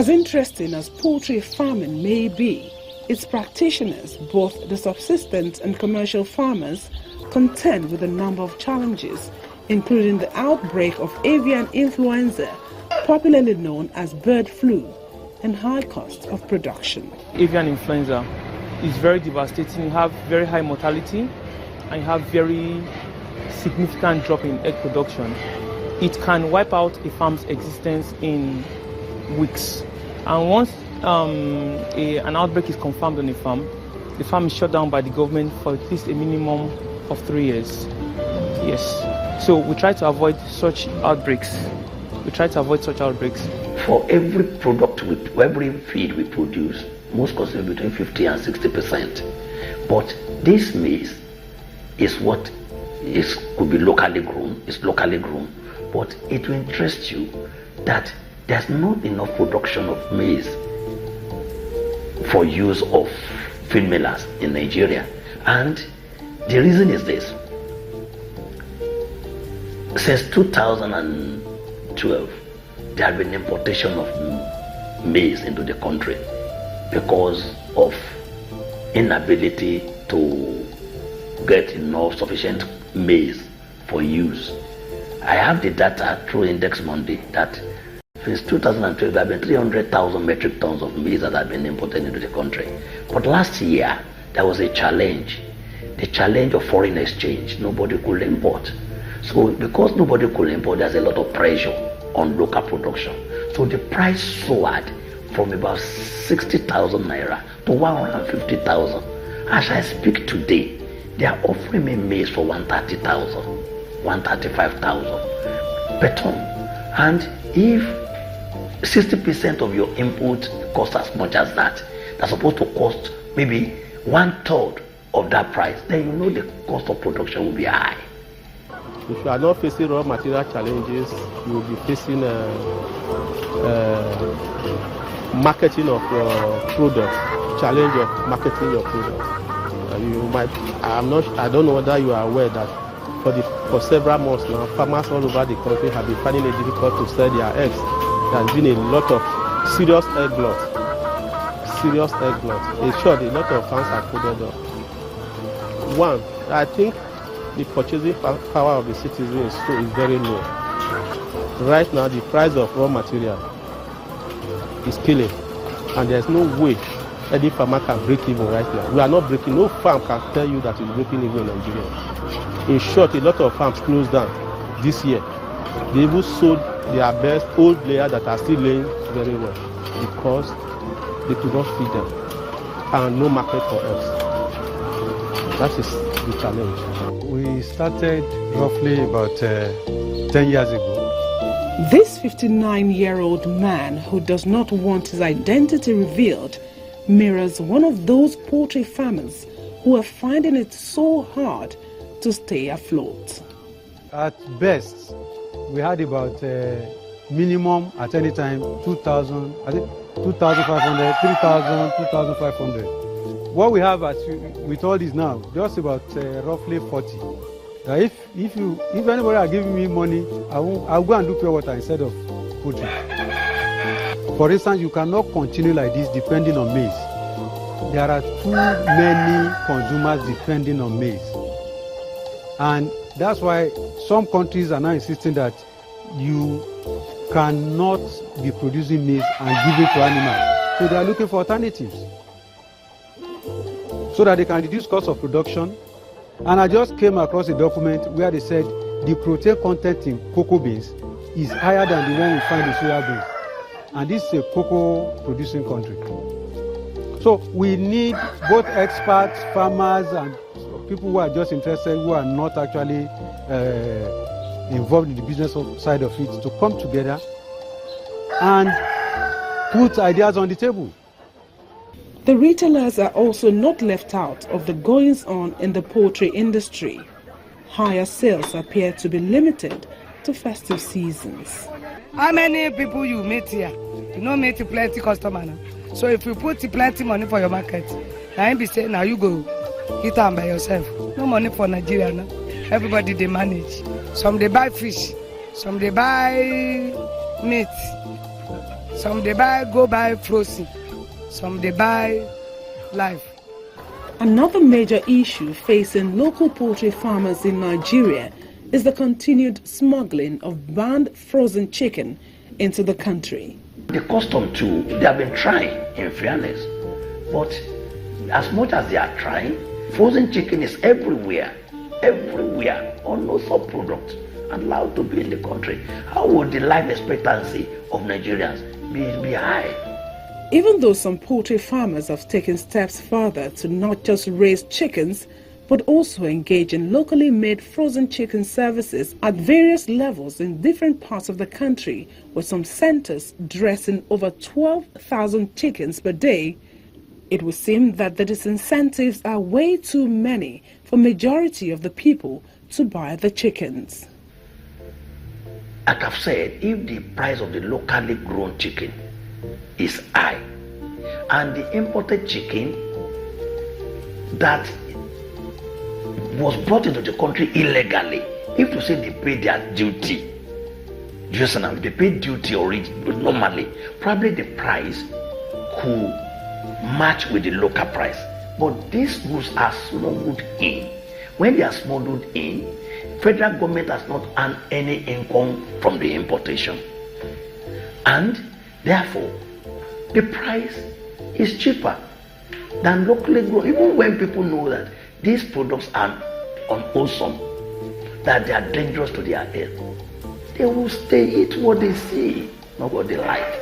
As interesting as poultry farming may be, its practitioners, both the subsistence and commercial farmers, contend with a number of challenges, including the outbreak of avian influenza, popularly known as bird flu, and high cost of production. Avian influenza is very devastating. You have very high mortality and you have very significant drop in egg production. It can wipe out a farm's existence in weeks. And once an outbreak is confirmed on a farm, the farm is shut down by the government for at least a minimum of 3 years. Yes. So we try to avoid such outbreaks. For every product, every feed we produce, most consume between 50 and 60%. But this maize is could be locally grown. It's locally grown, but it will interest you that there's not enough production of maize for use of feed millers in Nigeria. And the reason is this. Since 2012, there has been importation of maize into the country because of inability to get enough sufficient maize for use. I have the data through Index Monday that since 2012 there have been 300,000 metric tons of maize that have been imported into the country. But last year there was a challenge, the challenge of foreign exchange. Nobody could import. So because nobody could import, there's a lot of pressure on local production. So the price soared from about 60,000 naira to 150,000. As I speak today, they are offering me maize for 130,000, 135,000 per ton. And if 60% of your input costs as much as that, that's supposed to cost maybe 1/3 of that price, then you know the cost of production will be high. If you are not facing raw material challenges, you will be facing marketing of your product, challenge of marketing your product. I don't know whether you are aware that for several months now, farmers all over the country have been finding it difficult to sell their eggs. There has been a lot of serious egg loss. In short, a lot of farms are folded up. One, I think the purchasing power of the citizens is very low. Right now, the price of raw material is killing, and there's no way any farmer can break even right now. We are not breaking. No farm can tell you that it's breaking even in Nigeria. In short, a lot of farms closed down this year. They even sold their best old layers that are still laying very well because they could not feed them, and no market for us. That is the challenge. We started roughly about 10 years ago. This 59-year-old man who does not want his identity revealed mirrors one of those poultry farmers who are finding it so hard to stay afloat. At best, we had about minimum at any time 2,000, I think 2,500, 3,000, 2,500. What we have with all this now, just about roughly 40. If anybody are giving me money, I'll go and do pure water instead of poultry. For instance, you cannot continue like this depending on maize. There are too many consumers depending on maize. And that's why some countries are now insisting that you cannot be producing maize and give it to animals. So they are looking for alternatives so that they can reduce cost of production. And I just came across a document where they said the protein content in cocoa beans is higher than the one we find in soya beans. And this is a cocoa producing country. So we need both experts, farmers, and people who are just interested, who are not actually involved in the business side of it, to come together and put ideas on the table. The retailers are also not left out of the goings-on in the poultry industry. Higher sales appear to be limited to festive seasons. How many people you meet here? You don't meet plenty customers now. So if you put plenty money for your market, now be saying now you go eat them by yourself. No money for Nigeria now. Everybody they manage. Some they buy fish, some they buy meat, Some they go buy frozen, some they buy live. Another major issue facing local poultry farmers in Nigeria is the continued smuggling of banned frozen chicken into the country. The custom too, they have been trying, in fairness, but as much as they are trying, frozen chicken is everywhere, on no sub-products allowed to be in the country. How would the life expectancy of Nigerians be high? Even though some poultry farmers have taken steps further to not just raise chickens, but also engage in locally made frozen chicken services at various levels in different parts of the country, with some centers dressing over 12,000 chickens per day, it would seem that the disincentives are way too many for majority of the people to buy the chickens. Like I've said, if the price of the locally grown chicken is high and the imported chicken that was brought into the country illegally, if you say they pay their duty, they pay duty normally, probably the price could match with the local price. But these goods are smuggled in. When they are smuggled in, federal government has not earned any income from the importation, and therefore the price is cheaper than locally grown. Even when people know that these products are unwholesome, that they are dangerous to their health, they will stay eat what they see, not what they like,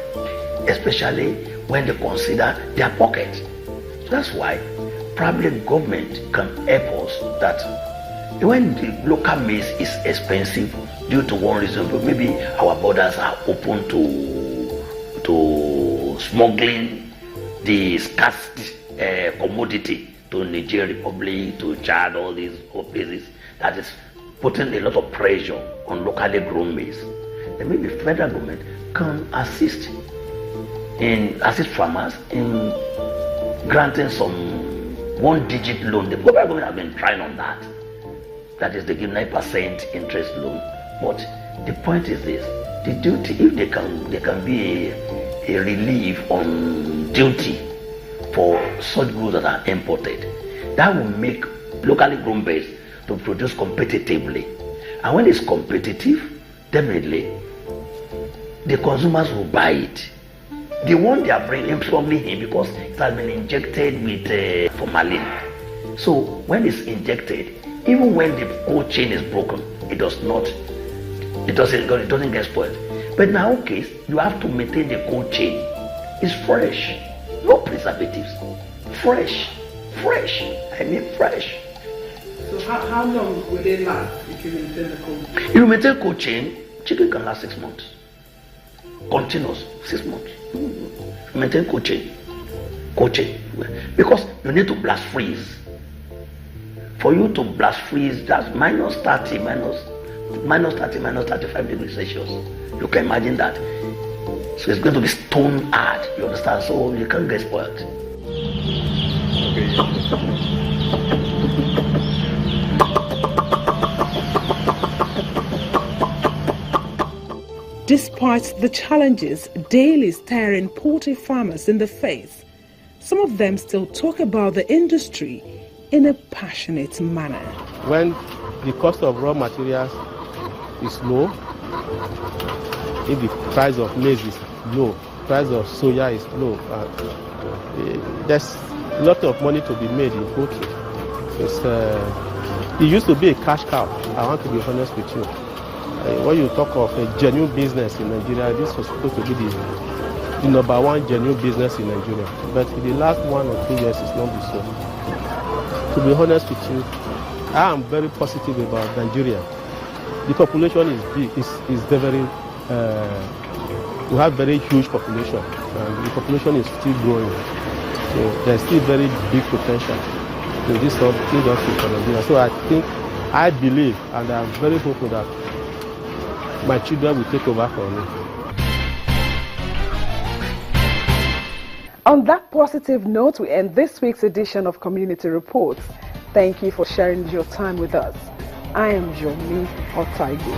especially when they consider their pocket. So that's why probably government can help us that when the local maize is expensive due to one reason, maybe our borders are open to smuggling the scarce commodity to Niger Republic, to Chad, all these places, that is putting a lot of pressure on locally grown maize. Then maybe federal government can assist farmers in granting some one-digit loan. The federal government has been trying on that. That is, they give 9% interest loan. But the point is this: the duty, if there can be a relief on duty for such goods that are imported, that will make locally grown maize to produce competitively. And when it's competitive, definitely the consumers will buy it. The one they are bringing probably in because it has been injected with formalin. So when it's injected, even when the cold chain is broken, it doesn't get spoiled. But in our case, you have to maintain the cold chain. It's fresh, no preservatives. Fresh. I mean fresh. So how long will they last if you maintain the cold chain? If you maintain cold chain, chicken can last 6 months. Continuous 6 months. Maintain cold chain. Because you need to blast freeze. For you to blast freeze, that's minus 30, minus 35 degrees Celsius. You can imagine that. So it's going to be stone hard, you understand? So you can't get spoiled. Despite the challenges daily staring poultry farmers in the face, some of them still talk about the industry in a passionate manner. When the cost of raw materials is low, if the price of maize is low, price of soya is low, there's a lot of money to be made in poultry. It used to be a cash cow, I want to be honest with you. When you talk of a genuine business in Nigeria, this was supposed to be the number one genuine business in Nigeria. But in the last 1 or 2 years, it's not been so. To be honest with you, I am very positive about Nigeria. The population is big, is very, we have very huge population, and the population is still growing. So there's still very big potential in this industry for Nigeria. So I believe, and I'm very hopeful that my children will take over from me. On that positive note, we end this week's edition of Community Reports. Thank you for sharing your time with us. I am Jomi Otaigo.